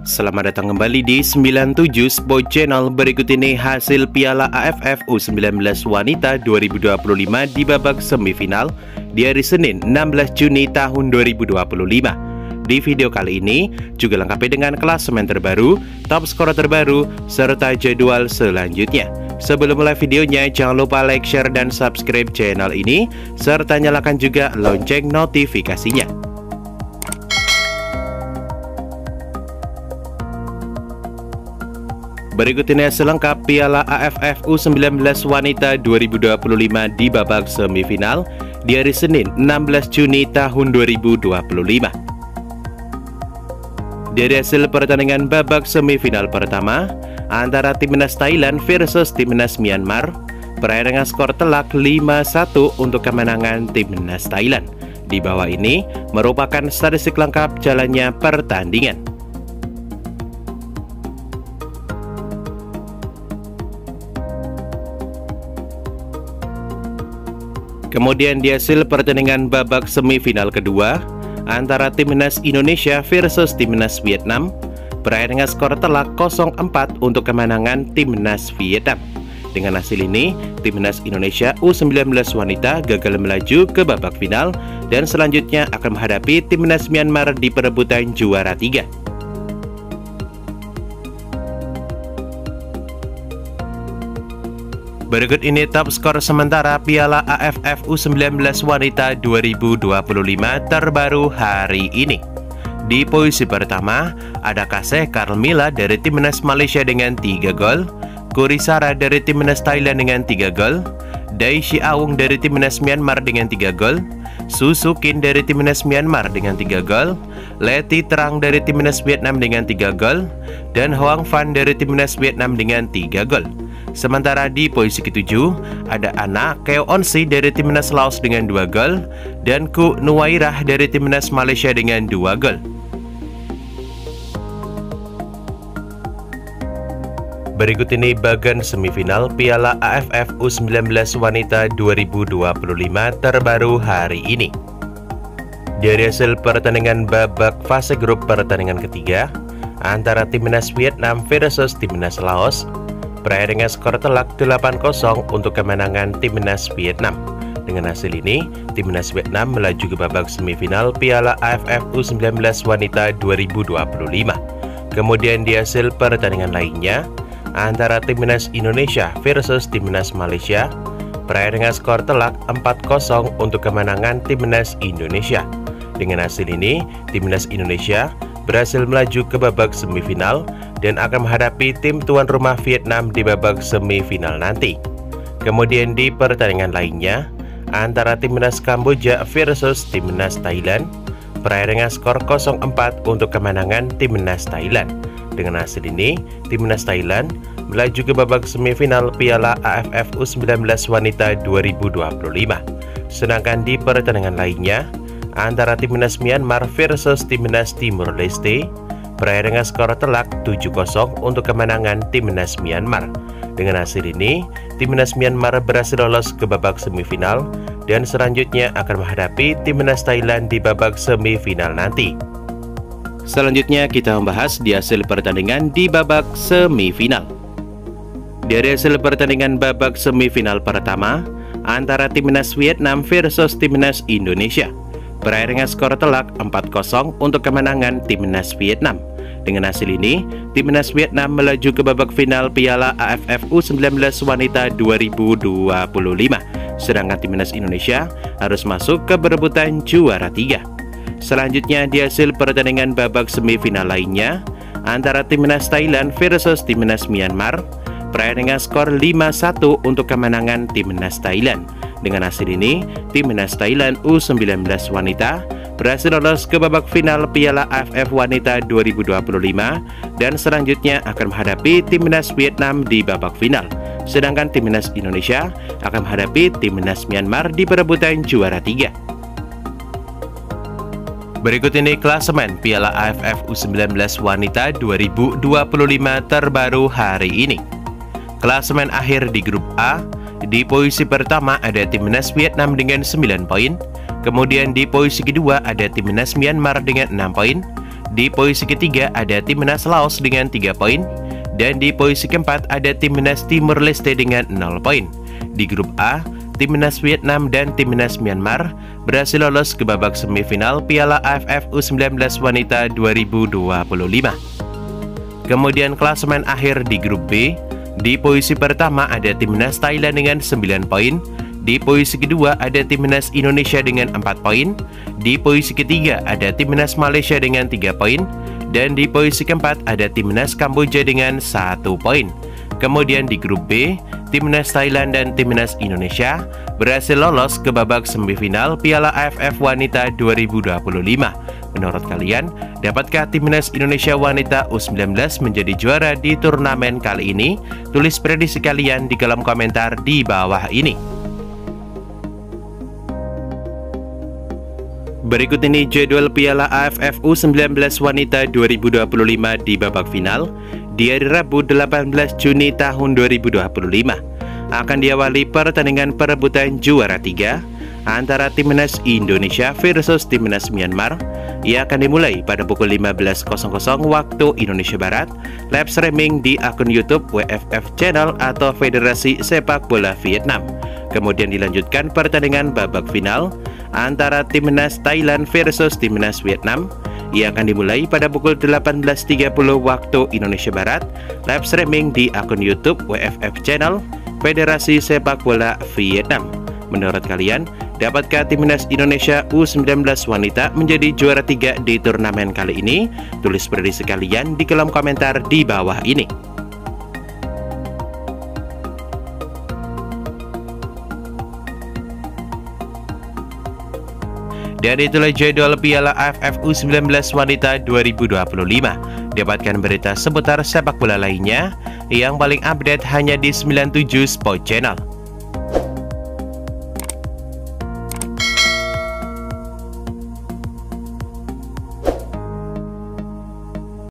Selamat datang kembali di 97 Sport Channel. Berikut ini hasil Piala AFF U19 Wanita 2025 di babak semifinal di hari Senin 16 Juni tahun 2025. Di video kali ini juga lengkapi dengan klasemen terbaru, top skor terbaru, serta jadwal selanjutnya. Sebelum mulai videonya, jangan lupa like, share, dan subscribe channel ini, serta nyalakan juga lonceng notifikasinya. Berikut ini hasil lengkap Piala AFF U19 Wanita 2025 di babak semifinal di hari Senin 16 Juni tahun 2025. Dari hasil pertandingan babak semifinal pertama antara Timnas Thailand versus Timnas Myanmar, berakhir dengan skor telak 5-1 untuk kemenangan Timnas Thailand. Di bawah ini merupakan statistik lengkap jalannya pertandingan. Kemudian di hasil pertandingan babak semifinal kedua antara Timnas Indonesia versus Timnas Vietnam, berakhir dengan skor telak 0-4 untuk kemenangan Timnas Vietnam. Dengan hasil ini, Timnas Indonesia U19 Wanita gagal melaju ke babak final dan selanjutnya akan menghadapi Timnas Myanmar di perebutan juara 3. Berikut ini top skor sementara Piala AFF U19 Wanita 2025 terbaru hari ini. Di posisi pertama, ada Kaseh Karmila dari Timnas Malaysia dengan 3 gol, Kurisara dari Timnas Thailand dengan 3 gol, Daishi Aung dari Timnas Myanmar dengan 3 gol, Susukin dari Timnas Myanmar dengan 3 gol, Leti Trang dari Timnas Vietnam dengan 3 gol, dan Hoang Van dari Timnas Vietnam dengan 3 gol. Sementara di posisi ke-7 ada Ana Keo Onsi dari Timnas Laos dengan 2 gol dan Ku Nuwairah dari Timnas Malaysia dengan 2 gol. Berikut ini bagan semifinal Piala AFF U19 Wanita 2025 terbaru hari ini. Dari hasil pertandingan babak fase grup pertandingan ketiga antara Timnas Vietnam versus Timnas Laos, berakhir dengan skor telak 8-0 untuk kemenangan Timnas Vietnam. Dengan hasil ini, Timnas Vietnam melaju ke babak semifinal Piala AFF U19 Wanita 2025. Kemudian di hasil pertandingan lainnya antara Timnas Indonesia versus Timnas Malaysia, berakhir dengan skor telak 4-0 untuk kemenangan Timnas Indonesia. Dengan hasil ini, Timnas Indonesia berhasil melaju ke babak semifinal dan akan menghadapi tim tuan rumah Vietnam di babak semifinal nanti. Kemudian di pertandingan lainnya antara Timnas Kamboja versus Timnas Thailand, berakhir dengan skor 0-4 untuk kemenangan Timnas Thailand. Dengan hasil ini, Timnas Thailand melaju ke babak semifinal Piala AFF U19 Wanita 2025. Sedangkan di pertandingan lainnya antara Timnas Myanmar versus Timnas Timur Leste, berakhir dengan skor telak 7-0 untuk kemenangan Timnas Myanmar. Dengan hasil ini, Timnas Myanmar berhasil lolos ke babak semifinal dan selanjutnya akan menghadapi Timnas Thailand di babak semifinal nanti. Selanjutnya kita membahas di hasil pertandingan di babak semifinal. Dari hasil pertandingan babak semifinal pertama antara Timnas Vietnam versus Timnas Indonesia, berakhir dengan skor telak 4-0 untuk kemenangan Timnas Vietnam. Dengan hasil ini, Timnas Vietnam melaju ke babak final Piala AFF U19 Wanita 2025. Sedangkan Timnas Indonesia harus masuk ke perebutan juara 3. Selanjutnya di hasil pertandingan babak semifinal lainnya antara Timnas Thailand versus Timnas Myanmar, berakhir dengan skor 5-1 untuk kemenangan Timnas Thailand. Dengan hasil ini, Timnas Thailand U19 Wanita berhasil lolos ke babak final Piala AFF Wanita 2025 dan selanjutnya akan menghadapi Timnas Vietnam di babak final. Sedangkan Timnas Indonesia akan menghadapi Timnas Myanmar di perebutan juara 3. Berikut ini klasemen Piala AFF U19 Wanita 2025 terbaru hari ini. Klasemen akhir di grup A, di posisi pertama ada Timnas Vietnam dengan 9 poin. Kemudian di posisi kedua ada Timnas Myanmar dengan 6 poin. Di posisi ketiga ada Timnas Laos dengan 3 poin. Dan di posisi keempat ada Timnas Timur Leste dengan 0 poin. Di grup A, Timnas Vietnam dan Timnas Myanmar berhasil lolos ke babak semifinal Piala AFF U19 Wanita 2025. Kemudian klasemen akhir di grup B, di posisi pertama ada Timnas Thailand dengan 9 poin. Di posisi kedua ada Timnas Indonesia dengan 4 poin. Di posisi ketiga ada Timnas Malaysia dengan 3 poin. Dan di posisi keempat ada Timnas Kamboja dengan 1 poin. Kemudian di grup B, Timnas Thailand dan Timnas Indonesia berhasil lolos ke babak semifinal Piala AFF Wanita 2025. Menurut kalian, dapatkah Timnas Indonesia Wanita U19 menjadi juara di turnamen kali ini? Tulis prediksi kalian di kolom komentar di bawah ini. Berikut ini jadwal Piala AFF U19 Wanita 2025 di babak final di hari Rabu 18 Juni tahun 2025. Akan diawali pertandingan perebutan juara 3 antara Timnas Indonesia versus Timnas Myanmar. Ia akan dimulai pada pukul 15.00 waktu Indonesia Barat, live streaming di akun YouTube WFF Channel atau Federasi Sepak Bola Vietnam. Kemudian dilanjutkan pertandingan babak final antara Timnas Thailand versus Timnas Vietnam. Ia akan dimulai pada pukul 18.30 waktu Indonesia Barat, live streaming di akun YouTube WFF Channel Federasi Sepak Bola Vietnam. Menurut kalian, dapatkah Timnas Indonesia U19 Wanita menjadi juara 3 di turnamen kali ini? Tulis prediksi kalian di kolom komentar di bawah ini. Dan itulah jadwal Piala AFF U19 Wanita 2025. Dapatkan berita seputar sepak bola lainnya yang paling update hanya di 97 Sport Channel.